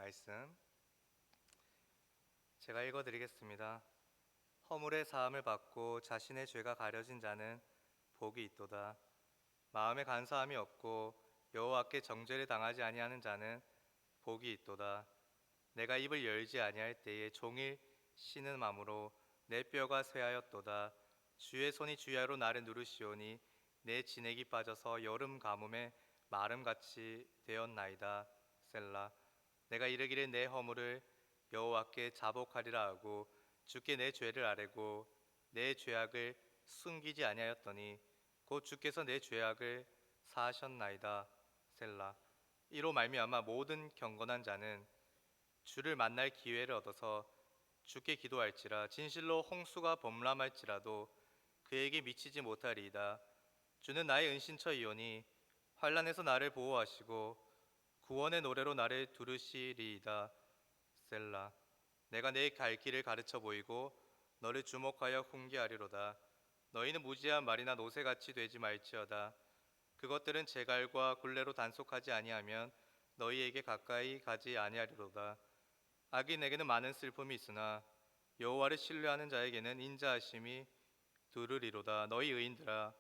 말씀 제가 읽어드리겠습니다. 허물의 사함을 받고 자신의 죄가 가려진 자는 복이 있도다. 마음에 간사함이 없고 여호와께 정죄를 당하지 아니하는 자는 복이 있도다. 내가 입을 열지 아니할 때에 종일 신음함으로 내 뼈가 쇠하였도다. 주의 손이 주야로 나를 누르시오니 내 진액이 빠져서 여름 가뭄에 마름같이 되었나이다. 셀라. 내가 이르기를 내 허물을 여호와께 자복하리라 하고 주께 내 죄를 아뢰고 내 죄악을 숨기지 아니하였더니 곧 주께서 내 죄악을 사하셨나이다. 셀라. 이로 말미암아 모든 경건한 자는 주를 만날 기회를 얻어서 주께 기도할지라. 진실로 홍수가 범람할지라도 그에게 미치지 못하리이다. 주는 나의 은신처이오니 환난에서 나를 보호하시고 구원의 노래로 나를 두르시리이다. 셀라. 내가 내 갈 길을 가르쳐 보이고 너를 주목하여 훈계하리로다. 너희는 무지한 말이나 노새같이 되지 말지어다. 그것들은 제갈과 굴레로 단속하지 아니하면 너희에게 가까이 가지 아니하리로다. 악인에게는 많은 슬픔이 있으나 여호와를 신뢰하는 자에게는 인자하심이 두르리로다. 너희 의인들아,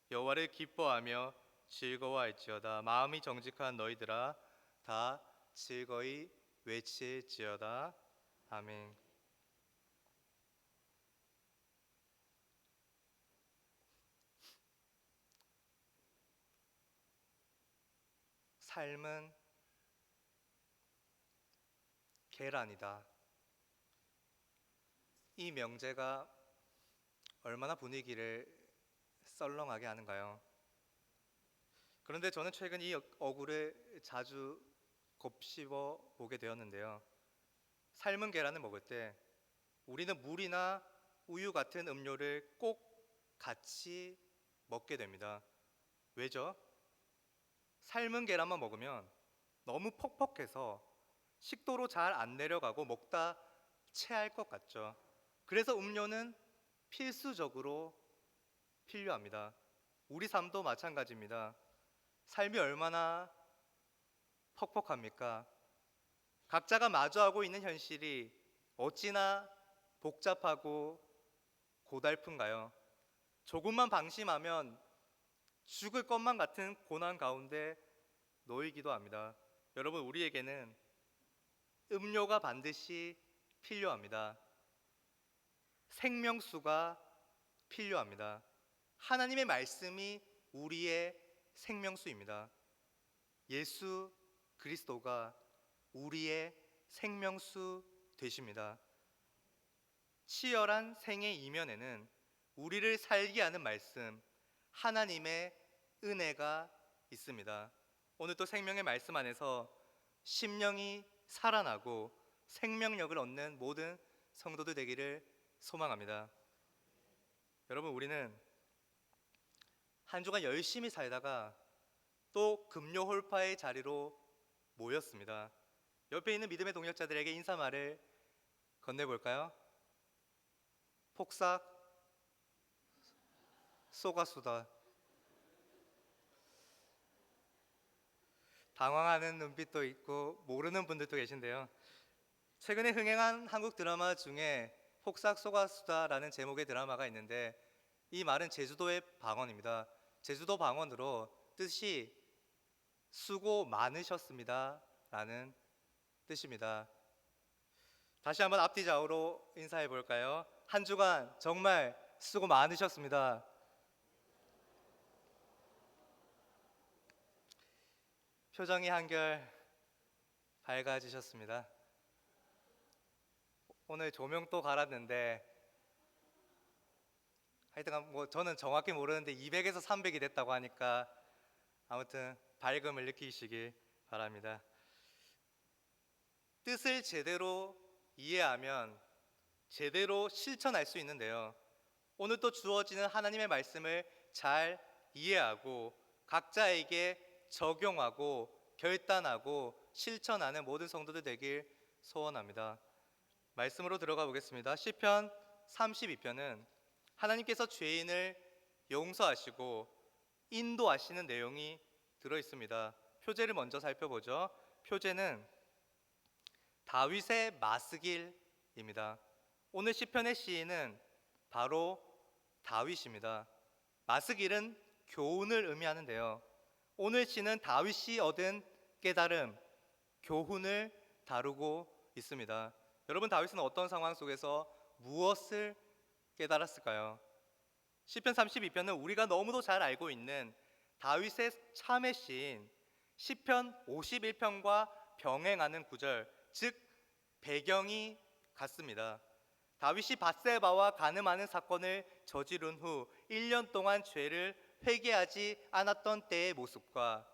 여호와를 기뻐하며 즐거워할지어다. 마음이 정직한 너희들아, 다 즐거이 외칠지어다. 아멘. 삶은 계란이다. 이 명제가 얼마나 분위기를 썰렁하게 하는가요? 그런데 저는 최근 이 어구를 자주 곱씹어 보게 되었는데요. 삶은 계란을 먹을 때 우리는 물이나 우유 같은 음료를 꼭 같이 먹게 됩니다. 왜죠? 삶은 계란만 먹으면 너무 퍽퍽해서 식도로 잘 안 내려가고 먹다 체할 것 같죠. 그래서 음료는 필수적으로 필요합니다. 우리 삶도 마찬가지입니다. 삶이 얼마나 퍽퍽합니까? 각자가 마주하고 있는 현실이 어찌나 복잡하고 고달픈가요? 조금만 방심하면 죽을 것만 같은 고난 가운데 놓이기도 합니다. 여러분, 우리에게는 음료가 반드시 필요합니다. 생명수가 필요합니다. 하나님의 말씀이 우리의 생명수입니다. 예수 그리스도가 우리의 생명수 되십니다. 치열한 생의 이면에는 우리를 살게 하는 말씀, 하나님의 은혜가 있습니다. 오늘 또 생명의 말씀 안에서 심령이 살아나고 생명력을 얻는 모든 성도들 되기를 소망합니다. 여러분, 우리는 한 주간 열심히 살다가 또 금요 홀파의 자리로 모였습니다. 옆에 있는 믿음의 동역자들에게 인사말을 건네볼까요? 폭삭 쏘가수다. 당황하는 눈빛도 있고 모르는 분들도 계신데요. 최근에 흥행한 한국 드라마 중에 폭삭 쏘가수다라는 제목의 드라마가 있는데 이 말은 제주도의 방언입니다. 제주도 방언으로 뜻이 수고 많으셨습니다 라는 뜻입니다. 다시 한번 앞뒤 좌우로 인사해 볼까요? 한 주간 정말 수고 많으셨습니다. 표정이 한결 밝아지셨습니다. 오늘 조명도 갈았는데 하여튼 뭐 저는 정확히 모르는데 200에서 300이 됐다고 하니까 아무튼 밝음을 느끼시길 바랍니다. 뜻을 제대로 이해하면 제대로 실천할 수 있는데요. 오늘 또 주어지는 하나님의 말씀을 잘 이해하고 각자에게 적용하고 결단하고 실천하는 모든 성도들 되길 소원합니다. 말씀으로 들어가 보겠습니다. 시편 32편은 하나님께서 죄인을 용서하시고 인도하시는 내용이 들어 있습니다. 표제를 먼저 살펴보죠. 표제는 다윗의 마스길입니다. 오늘 시편의 시인은 바로 다윗입니다. 마스길은 교훈을 의미하는데요. 오늘 시는 다윗이 얻은 깨달음, 교훈을 다루고 있습니다. 여러분, 다윗은 어떤 상황 속에서 무엇을 깨달았을까요? 시편 32편은 우리가 너무도 잘 알고 있는 다윗의 참회 시인 시편 51편과 병행하는 구절, 즉 배경이 같습니다. 다윗이 밧세바와 간음하는 사건을 저지른 후 1년 동안 죄를 회개하지 않았던 때의 모습과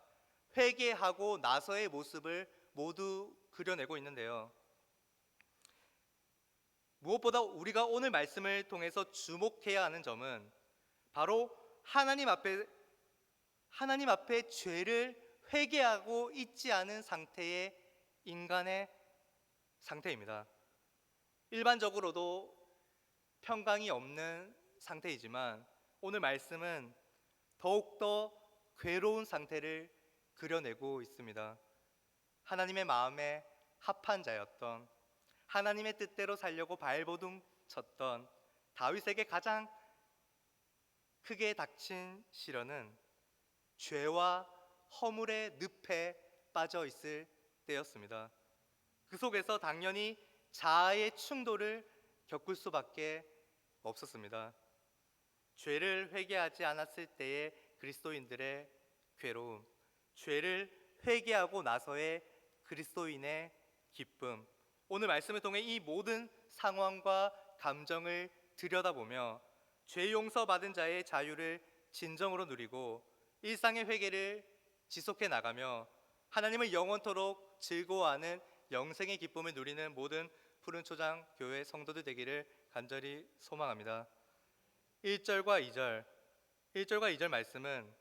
회개하고 나서의 모습을 모두 그려내고 있는데요. 무엇보다 우리가 오늘 말씀을 통해서 주목해야 하는 점은 바로 하나님 앞에 죄를 회개하고 있지 않은 상태의 인간의 상태입니다. 일반적으로도 평강이 없는 상태이지만 오늘 말씀은 더욱더 괴로운 상태를 그려내고 있습니다. 하나님의 마음에 합한 자였던, 하나님의 뜻대로 살려고 발버둥 쳤던 다윗에게 가장 크게 닥친 시련은 죄와 허물의 늪에 빠져 있을 때였습니다. 그 속에서 당연히 자아의 충돌을 겪을 수밖에 없었습니다. 죄를 회개하지 않았을 때의 그리스도인들의 괴로움, 죄를 회개하고 나서의 그리스도인의 기쁨, 오늘 말씀을 통해 이 모든 상황과 감정을 들여다보며 죄 용서받은 자의 자유를 진정으로 누리고 일상의 회개를 지속해 나가며 하나님을 영원토록 즐거워하는 영생의 기쁨을 누리는 모든 푸른 초장 교회 성도들 되기를 간절히 소망합니다. 1절과 2절 말씀은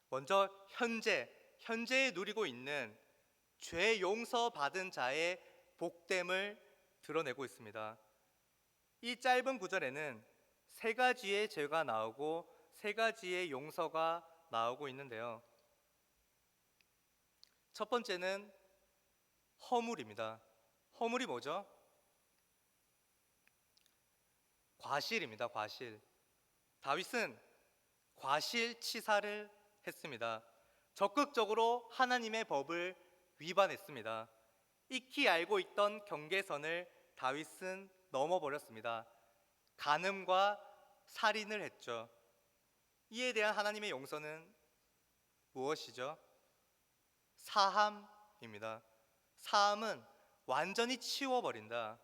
먼저 현재에 누리고 있는 죄 용서받은 자의 복됨을 드러내고 있습니다. 이 짧은 구절에는 세 가지의 죄가 나오고 세 가지의 용서가 나오고 있는데요. 첫 번째는 허물입니다. 허물이 뭐죠? 과실입니다. 과실. 다윗은 과실치사를 했습니다. 적극적으로 하나님의 법을 위반했습니다. 익히 알고 있던 경계선을 다윗은 넘어버렸습니다. 간음과 살인을 했죠. 이에 대한 하나님의 용서는 무엇이죠? 사함입니다. 사함은 완전히 치워버린다,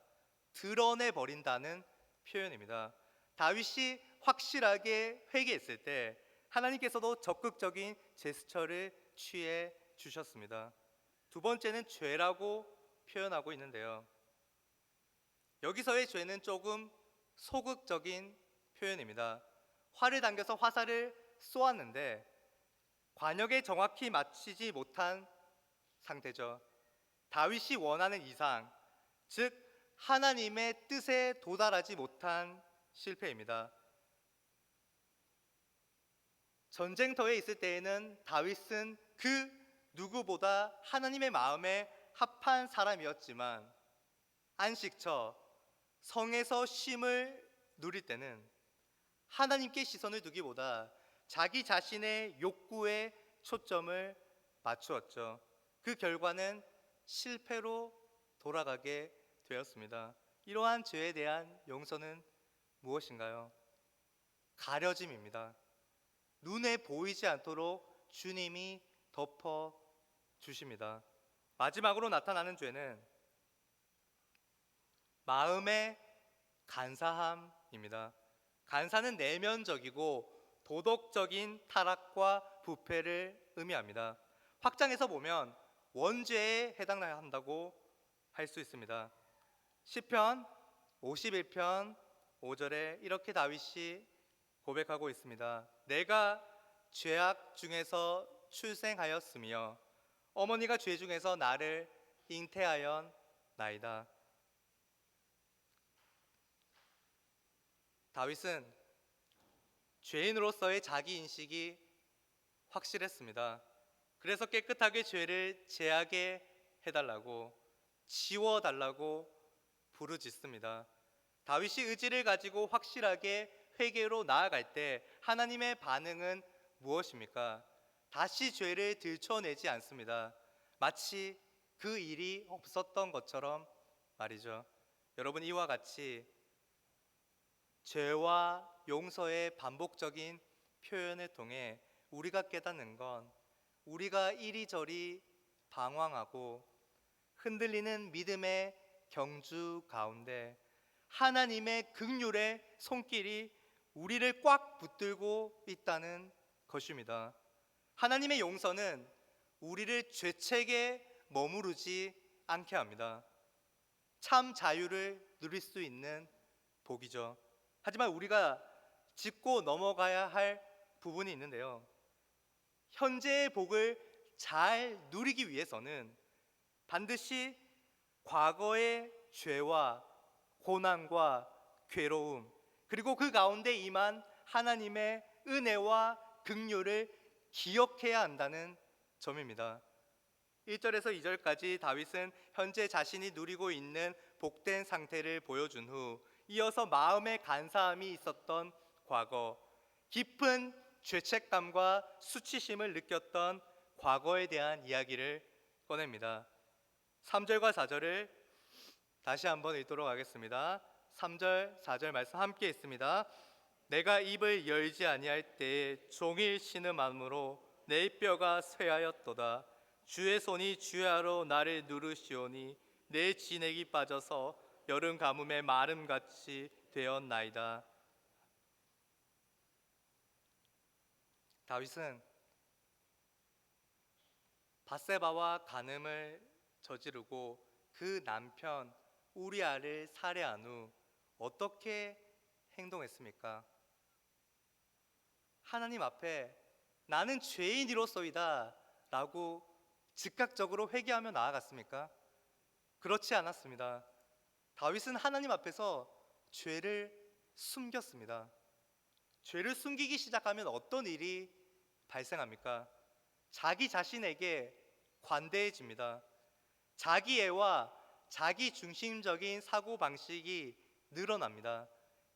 드러내버린다는 표현입니다. 다윗이 확실하게 회개했을 때 하나님께서도 적극적인 제스처를 취해 주셨습니다. 두 번째는 죄라고 표현하고 있는데요. 여기서의 죄는 조금 소극적인 표현입니다. 활을 당겨서 화살을 쏘았는데 관역에 정확히 맞추지 못한 상태죠. 다윗이 원하는 이상, 즉 하나님의 뜻에 도달하지 못한 실패입니다. 전쟁터에 있을 때에는 다윗은 그 누구보다 하나님의 마음에 합한 사람이었지만 안식처, 성에서 쉼을 누릴 때는 하나님께 시선을 두기보다 자기 자신의 욕구에 초점을 맞추었죠. 그 결과는 실패로 돌아가게 되었습니다. 이러한 죄에 대한 용서는 무엇인가요? 가려짐입니다. 눈에 보이지 않도록 주님이 덮어 주십니다. 마지막으로 나타나는 죄는 마음의 간사함입니다. 간사는 내면적이고 도덕적인 타락과 부패를 의미합니다. 확장해서 보면 원죄에 해당한다고 할 수 있습니다. 시편 51편 5절에 이렇게 다윗이 고백하고 있습니다. 내가 죄악 중에서 출생하였으며 어머니가 죄 중에서 나를 잉태하였나이다. 다윗은 죄인으로서의 자기 인식이 확실했습니다. 그래서 깨끗하게 죄를 제하게 해달라고, 지워달라고 부르짖습니다. 다윗이 의지를 가지고 확실하게 회개로 나아갈 때 하나님의 반응은 무엇입니까? 다시 죄를 들춰내지 않습니다. 마치 그 일이 없었던 것처럼 말이죠. 여러분, 이와 같이 죄와 용서의 반복적인 표현을 통해 우리가 깨닫는 건, 우리가 이리저리 방황하고 흔들리는 믿음의 경주 가운데 하나님의 긍휼의 손길이 우리를 꽉 붙들고 있다는 것입니다. 하나님의 용서는 우리를 죄책에 머무르지 않게 합니다. 참 자유를 누릴 수 있는 복이죠. 하지만 우리가 짚고 넘어가야 할 부분이 있는데요. 현재의 복을 잘 누리기 위해서는 반드시 과거의 죄와 고난과 괴로움, 그리고 그 가운데 임한 하나님의 은혜와 긍휼을 기억해야 한다는 점입니다. 1절에서 2절까지 다윗은 현재 자신이 누리고 있는 복된 상태를 보여준 후 이어서 마음의 간사함이 있었던 과거, 깊은 죄책감과 수치심을 느꼈던 과거에 대한 이야기를 꺼냅니다. 3절과 4절을 다시 한번 읽도록 하겠습니다. 3절, 4절 말씀 함께 있습니다. 내가 입을 열지 아니할 때에 종일 신음함으로 내 뼈가 쇠하였도다. 주의 손이 주야로 나를 누르시오니 내 진액이 빠져서 여름 가뭄에 마름같이 되었나이다. 다윗은 밧세바와 간음을 저지르고 그 남편 우리아를 살해한 후 어떻게 행동했습니까? 하나님 앞에 나는 죄인이로소이다 라고 즉각적으로 회개하며 나아갔습니까? 그렇지 않았습니다. 다윗은 하나님 앞에서 죄를 숨겼습니다. 죄를 숨기기 시작하면 어떤 일이 발생합니까? 자기 자신에게 관대해집니다. 자기애와 자기 중심적인 사고방식이 늘어납니다.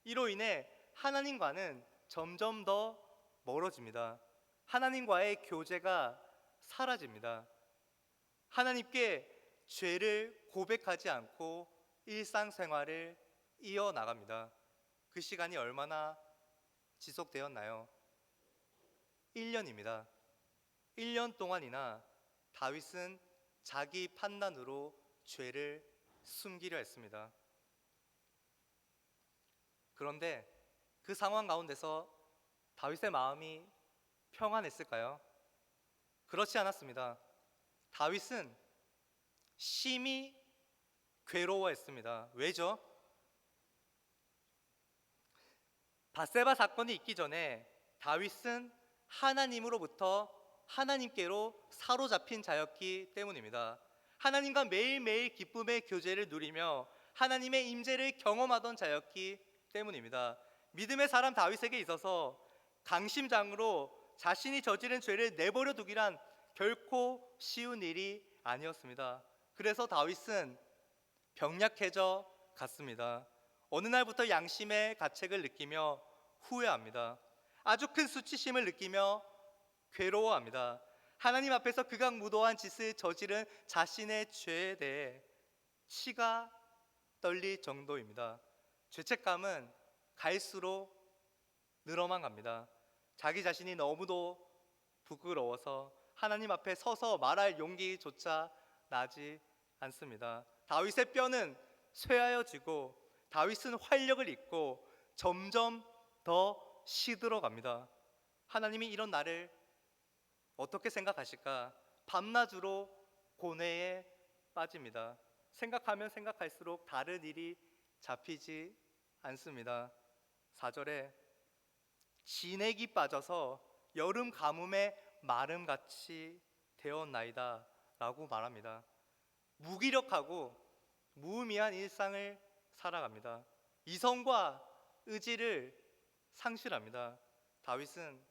이로 인해 하나님과는 점점 더 멀어집니다. 하나님과의 교제가 사라집니다. 하나님께 죄를 고백하지 않고 일상생활을 이어나갑니다. 그 시간이 얼마나 지속되었나요? 1년입니다. 1년 동안이나 다윗은 자기 판단으로 죄를 숨기려 했습니다. 그런데 그 상황 가운데서 다윗의 마음이 평안했을까요? 그렇지 않았습니다. 다윗은 심히 괴로워했습니다. 왜죠? 밧세바 사건이 있기 전에 다윗은 하나님께로 사로잡힌 자였기 때문입니다. 하나님과 매일매일 기쁨의 교제를 누리며 하나님의 임재를 경험하던 자였기 때문입니다. 믿음의 사람 다윗에게 있어서 강심장으로 자신이 저지른 죄를 내버려 두기란 결코 쉬운 일이 아니었습니다. 그래서 다윗은 병약해져 갔습니다. 어느 날부터 양심의 가책을 느끼며 후회합니다. 아주 큰 수치심을 느끼며 괴로워합니다. 하나님 앞에서 극악무도한 짓을 저지른 자신의 죄에 대해 치가 떨릴 정도입니다. 죄책감은 갈수록 늘어만 갑니다. 자기 자신이 너무도 부끄러워서 하나님 앞에 서서 말할 용기조차 나지 않습니다. 다윗의 뼈는 쇠하여지고 다윗은 활력을 잃고 점점 더 시들어갑니다. 하나님이 이런 나를 어떻게 생각하실까? 밤낮으로 고뇌에 빠집니다. 생각하면 생각할수록 다른 일이 잡히지 않습니다. 4절에 진액이 빠져서 여름 가뭄에 마름같이 되었나이다 라고 말합니다. 무기력하고 무의미한 일상을 살아갑니다. 이성과 의지를 상실합니다. 다윗은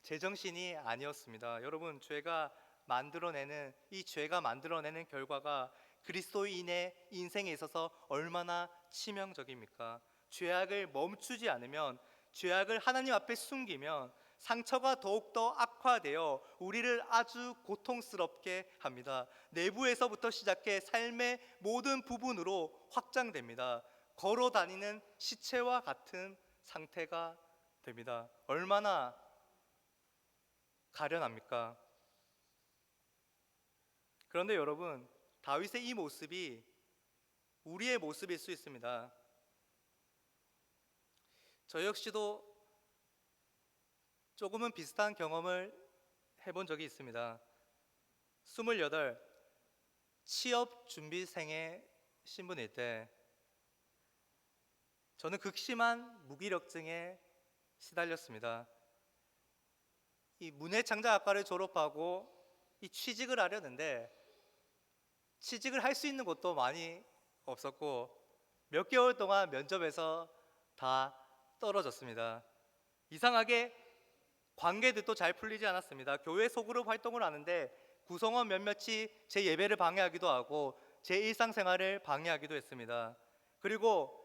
제정신이 아니었습니다. 여러분, 죄가 만들어내는 이 죄가 만들어내는 결과가 그리스도인의 인생에 있어서 얼마나 치명적입니까? 죄악을 멈추지 않으면, 죄악을 하나님 앞에 숨기면 상처가 더욱더 악화되어 우리를 아주 고통스럽게 합니다. 내부에서부터 시작해 삶의 모든 부분으로 확장됩니다. 걸어 다니는 시체와 같은 상태가 됩니다. 얼마나 가련합니까? 그런데 여러분, 다윗의 이 모습이 우리의 모습일 수 있습니다. 저 역시도 조금은 비슷한 경험을 해본 적이 있습니다. 28 취업 준비생의 신분일 때 저는 극심한 무기력증에 시달렸습니다. 이 문해창작학과를 졸업하고 이 취직을 하려는데 취직을 할 수 있는 곳도 많이 없었고 몇 개월 동안 면접에서 다 떨어졌습니다. 이상하게 관계들도 잘 풀리지 않았습니다. 교회 소그룹 활동을 하는데 구성원 몇몇이 제 예배를 방해하기도 하고 제 일상생활을 방해하기도 했습니다. 그리고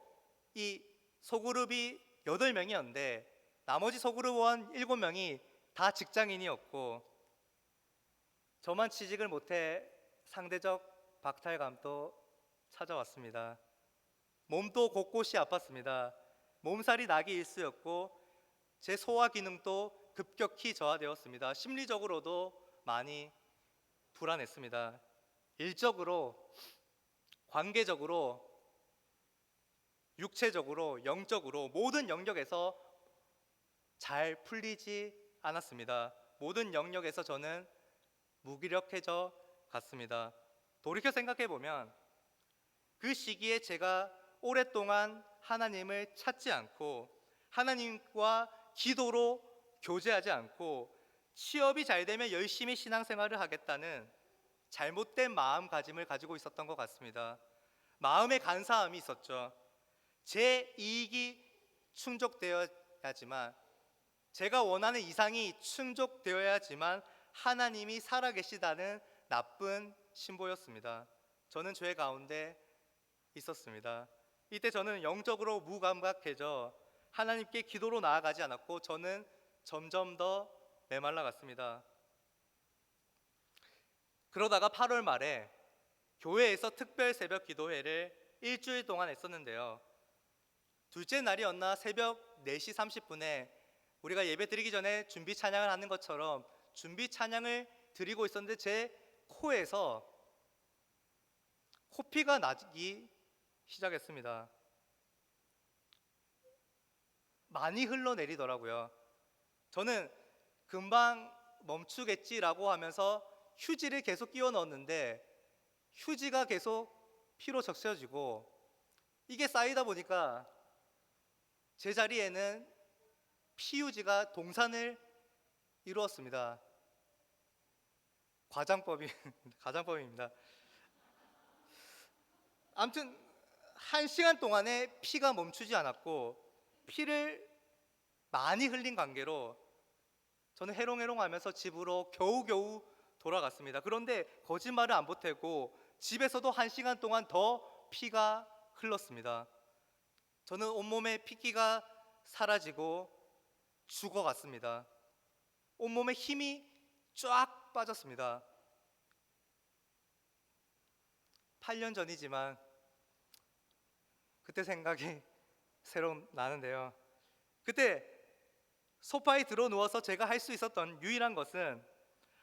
이 소그룹이 8명이었는데 나머지 소그룹원 7명이 다 직장인이었고 저만 취직을 못해 상대적 박탈감도 찾아왔습니다. 몸도 곳곳이 아팠습니다. 몸살이 나기 일쑤였고 제 소화 기능도 급격히 저하되었습니다. 심리적으로도 많이 불안했습니다. 일적으로, 관계적으로, 육체적으로, 영적으로 모든 영역에서 잘 풀리지 않았습니다. 모든 영역에서 저는 무기력해져 갔습니다. 돌이켜 생각해 보면 그 시기에 제가 오랫동안 하나님을 찾지 않고 하나님과 기도로 교제하지 않고 취업이 잘 되면 열심히 신앙생활을 하겠다는 잘못된 마음가짐을 가지고 있었던 것 같습니다. 마음의 간사함이 있었죠. 제 이익이 충족되어야지만, 제가 원하는 이상이 충족되어야지만 하나님이 살아계시다는 나쁜 신보였습니다. 저는 죄 가운데 있었습니다. 이때 저는 영적으로 무감각해져 하나님께 기도로 나아가지 않았고 저는 점점 더 메말라 갔습니다. 그러다가 8월 말에 교회에서 특별 새벽 기도회를 일주일 동안 했었는데요. 둘째 날이었나 새벽 4시 30분에 우리가 예배 드리기 전에 준비 찬양을 하는 것처럼 준비 찬양을 드리고 있었는데 제 코에서 코피가 나기 시작했습니다. 많이 흘러내리더라고요. 저는 금방 멈추겠지라고 하면서 휴지를 계속 끼워 넣었는데 휴지가 계속 피로 적셔지고 이게 쌓이다 보니까 제 자리에는 피휴지가 동산을 이루었습니다. 가장법입니다. 아무튼 1시간 동안에 피가 멈추지 않았고 피를 많이 흘린 관계로 저는 해롱해롱하면서 집으로 겨우겨우 돌아갔습니다. 그런데 거짓말을 안 보태고 집에서도 1시간 동안 더 피가 흘렀습니다. 저는 온몸에 핏기가 사라지고 죽어갔습니다. 온몸에 힘이 쫙 빠졌습니다. 8년 전이지만 그때 생각이 새로 나는데요. 그때 소파에 들어 누워서 제가 할 수 있었던 유일한 것은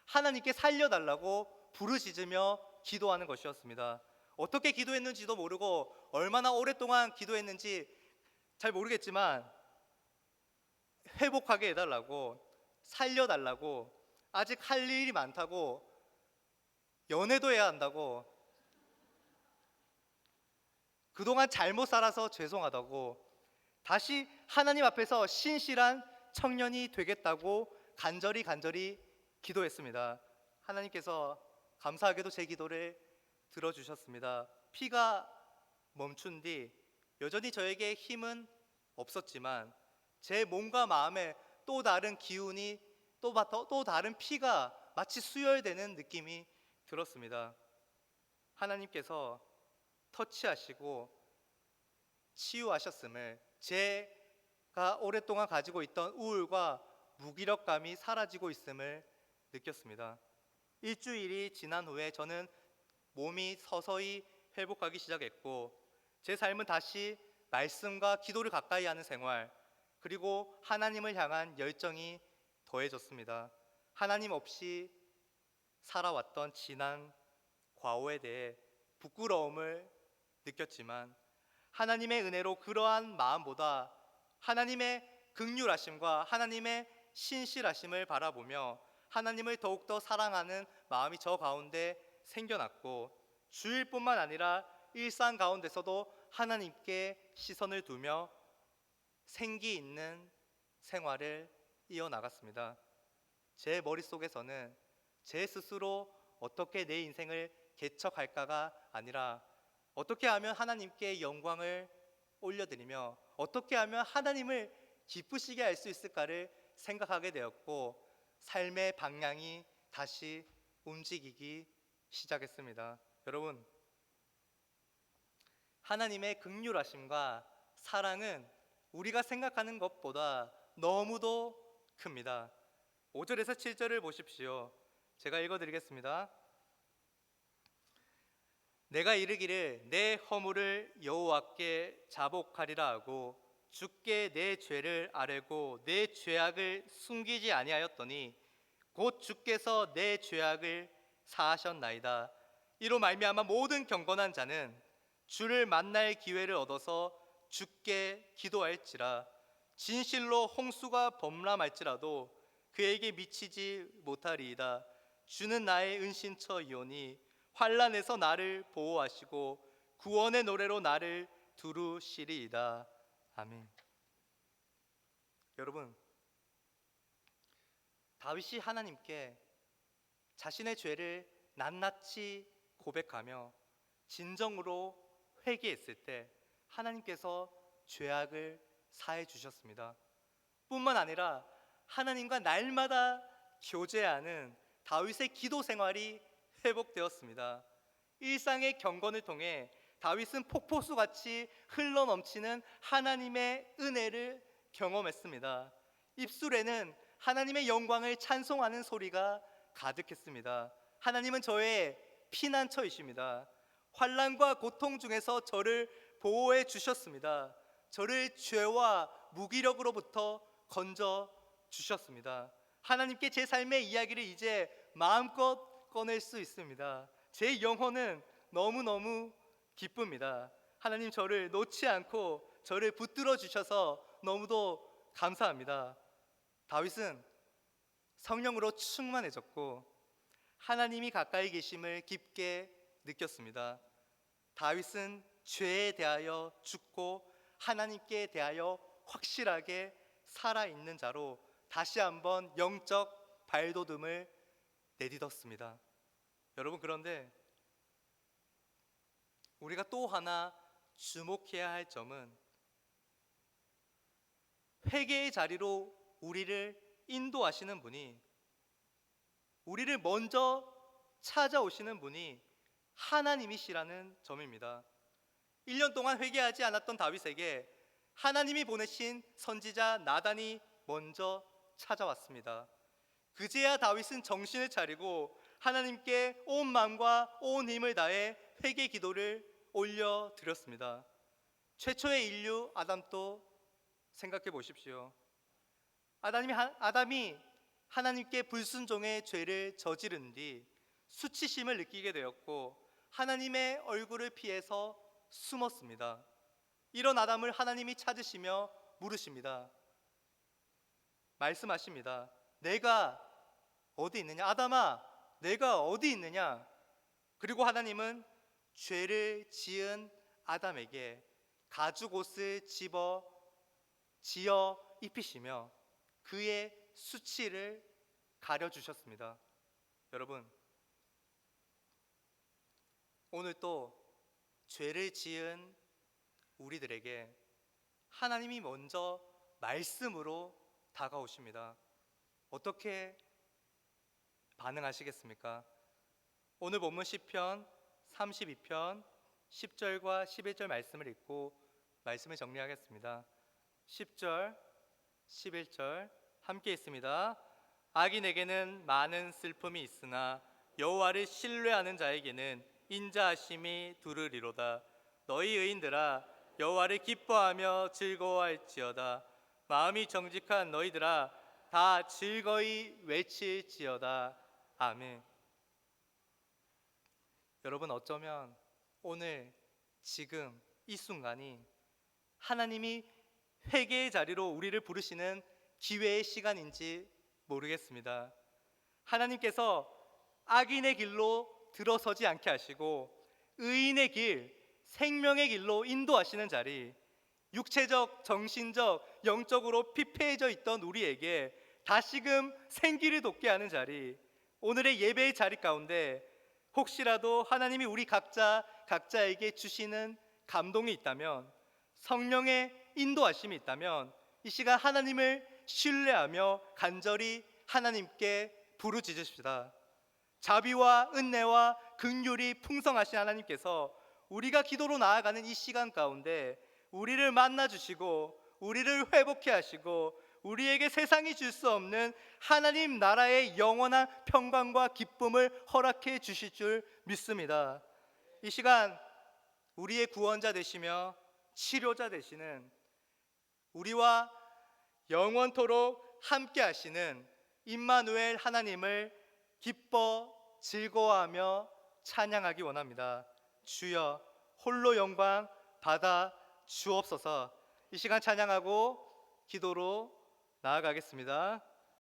하나님께 살려달라고 부르짖으며 기도하는 것이었습니다. 어떻게 기도했는지도 모르고 얼마나 오랫동안 기도했는지 잘 모르겠지만 회복하게 해달라고, 살려달라고, 아직 할 일이 많다고, 연애도 해야 한다고, 그동안 잘못 살아서 죄송하다고, 다시 하나님 앞에서 신실한 청년이 되겠다고 간절히 기도했습니다. 하나님께서 감사하게도 제 기도를 들어주셨습니다. 피가 멈춘 뒤 여전히 저에게 힘은 없었지만 제 몸과 마음에 또 다른 기운이, 또 다른 피가 마치 수혈되는 느낌이 들었습니다. 하나님께서 터치하시고 치유하셨음을, 제가 오랫동안 가지고 있던 우울과 무기력감이 사라지고 있음을 느꼈습니다. 일주일이 지난 후에 저는 몸이 서서히 회복하기 시작했고, 제 삶은 다시 말씀과 기도를 가까이 하는 생활, 그리고 하나님을 향한 열정이 더해졌습니다. 하나님 없이 살아왔던 지난 과오에 대해 부끄러움을 느꼈지만, 하나님의 은혜로 그러한 마음보다 하나님의 긍휼하심과 하나님의 신실하심을 바라보며 하나님을 더욱더 사랑하는 마음이 저 가운데 생겨났고, 주일뿐만 아니라 일상 가운데서도 하나님께 시선을 두며 생기 있는 생활을 이어나갔습니다. 제 머릿속에서는 제 스스로 어떻게 내 인생을 개척할까가 아니라, 어떻게 하면 하나님께 영광을 올려드리며 어떻게 하면 하나님을 기쁘시게 할 수 있을까를 생각하게 되었고, 삶의 방향이 다시 움직이기 시작했습니다. 여러분, 하나님의 긍휼하심과 사랑은 우리가 생각하는 것보다 너무도 큽니다. 5절에서 7절을 보십시오. 제가 읽어드리겠습니다. 내가 이르기를 내 허물을 여호와께 자복하리라 하고 주께 내 죄를 아뢰고 내 죄악을 숨기지 아니하였더니 곧 주께서 내 죄악을 사하셨나이다. 이로 말미암아 모든 경건한 자는 주를 만날 기회를 얻어서 주께 기도할지라. 진실로 홍수가 범람할지라도 그에게 미치지 못하리이다. 주는 나의 은신처이오니 환난에서 나를 보호하시고 구원의 노래로 나를 두루시리이다. 아멘. 여러분, 다윗이 하나님께 자신의 죄를 낱낱이 고백하며 진정으로 회개했을 때 하나님께서 죄악을 사해 주셨습니다. 뿐만 아니라 하나님과 날마다 교제하는 다윗의 기도 생활이 회복되었습니다. 일상의 경건을 통해 다윗은 폭포수같이 흘러넘치는 하나님의 은혜를 경험했습니다. 입술에는 하나님의 영광을 찬송하는 소리가 가득했습니다. 하나님은 저의 피난처이십니다. 환난과 고통 중에서 저를 보호해 주셨습니다. 저를 죄와 무기력으로부터 건져 주셨습니다. 하나님께 제 삶의 이야기를 이제 마음껏 꺼낼 수 있습니다. 제 영혼은 너무너무 기쁩니다. 하나님, 저를 놓지 않고 저를 붙들어 주셔서 너무도 감사합니다. 다윗은 성령으로 충만해졌고 하나님이 가까이 계심을 깊게 느꼈습니다. 다윗은 죄에 대하여 죽고 하나님께 대하여 확실하게 살아있는 자로 다시 한번 영적 발돋움을 내딛었습니다. 여러분, 그런데 우리가 또 하나 주목해야 할 점은 회개의 자리로 우리를 인도하시는 분이, 우리를 먼저 찾아오시는 분이 하나님이시라는 점입니다. 1년 동안 회개하지 않았던 다윗에게 하나님이 보내신 선지자 나단이 먼저 찾아왔습니다. 그제야 다윗은 정신을 차리고 하나님께 온 마음과 온 힘을 다해 회개 기도를 올려드렸습니다. 최초의 인류 아담도 생각해 보십시오. 아담이 하나님께 불순종의 죄를 저지른 뒤 수치심을 느끼게 되었고 하나님의 얼굴을 피해서 숨었습니다. 이런 아담을 하나님이 찾으시며 물으십니다. 말씀하십니다. 내가 어디 있느냐? 아담아, 내가 어디 있느냐? 그리고 하나님은 죄를 지은 아담에게 가죽옷을 지어 입히시며 그의 수치를 가려주셨습니다. 여러분, 오늘 또 죄를 지은 우리들에게 하나님이 먼저 말씀으로 다가오십니다. 어떻게 반응하시겠습니까? 오늘 본문 시편 32편 10절과 11절 말씀을 읽고 말씀을 정리하겠습니다. 10절, 11절 함께 있습니다. 악인에게는 많은 슬픔이 있으나 여호와를 신뢰하는 자에게는 인자하심이 두르리로다. 너희 의인들아 여호와를 기뻐하며 즐거워할지어다. 마음이 정직한 너희들아 다 즐거이 외칠지어다. 아멘. 여러분, 어쩌면 오늘 지금 이 순간이 하나님이 회개의 자리로 우리를 부르시는 기회의 시간인지 모르겠습니다. 하나님께서 악인의 길로 들어서지 않게 하시고 의인의 길, 생명의 길로 인도하시는 자리, 육체적, 정신적, 영적으로 피폐해져 있던 우리에게 다시금 생기를 돋게 하는 자리, 오늘의 예배의 자리 가운데 혹시라도 하나님이 우리 각자에게 주시는 감동이 있다면, 성령의 인도하심이 있다면 이 시간 하나님을 신뢰하며 간절히 하나님께 부르짖으십시다. 자비와 은혜와 긍휼이 풍성하신 하나님께서 우리가 기도로 나아가는 이 시간 가운데 우리를 만나 주시고 우리를 회복해 하시고 우리에게 세상이 줄 수 없는 하나님 나라의 영원한 평강과 기쁨을 허락해 주실 줄 믿습니다. 이 시간 우리의 구원자 되시며 치료자 되시는, 우리와 영원토록 함께 하시는 임마누엘 하나님을 기뻐 즐거워하며 찬양하기 원합니다. 주여 홀로 영광 받아 주옵소서. 이 시간 찬양하고 기도로 나아가겠습니다.